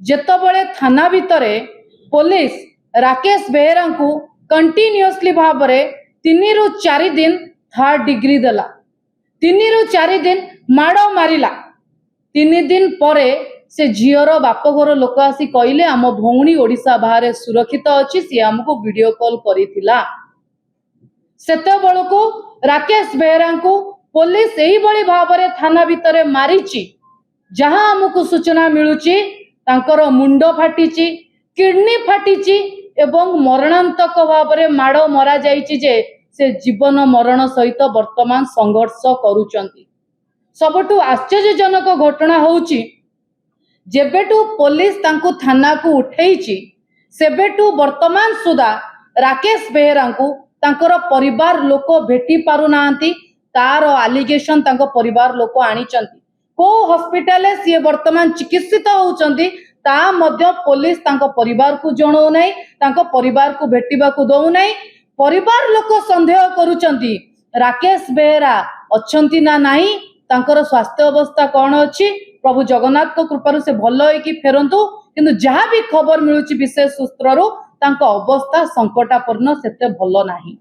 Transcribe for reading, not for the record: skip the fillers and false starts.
जेतबळे थाना भितरे पुलिस राकेश बेहेरा को कंटिन्यूअसली भाव में 3 रु 4 दिन 3rd डिग्री देला 3 रु 4 दिन माड़ मारिला 3 दिन परे से झीर बापघर लोक आसी कहले आम भौणी ओडिशा बाहर सुरक्षित अच्छी सी आमको वीडियो कॉल करिथिला सेते बळको राकेश बेहेरा को पुलिस एही बळी भाव में थाना भितरे मारिची जहां आमको सूचना मिलुची तांकर मुंड फाटिची किडनी फाटिची एवं मरणांतक भाव में माड़ मरा जाइची जे से जीवन मरण सहित वर्तमान संघर्ष करुचंती। सबठु आश्चर्यजनक घटना होउची जेबेटू पुलिस तांकु थाना को उठेइची सेबेटू वर्तमान सुधा राकेश बेहेरा को तांकर परिवार लोक भेटी पारु नांती तार आलिगेशन तांको परिवार लोक आनिचंती को हॉस्पिटल से वर्तमान चिकित्सित होउचंती ता मध्य पुलिस तांको परिवार को जणौ नै तांको परिवार को भेटिबा को दउ नै परिवार लोक संदेह करुचंती राकेश बेहेरा अछंती ना नाही तांकर स्वास्थ्य अवस्था कौन अच्छी प्रभु जगन्नाथ को कृपारु से भल होइकी फेरंतु किंतु जहाँ भी खबर मिलुची विशेष सूत्ररु तांको अवस्था संकटापन्न सेते भल नाही।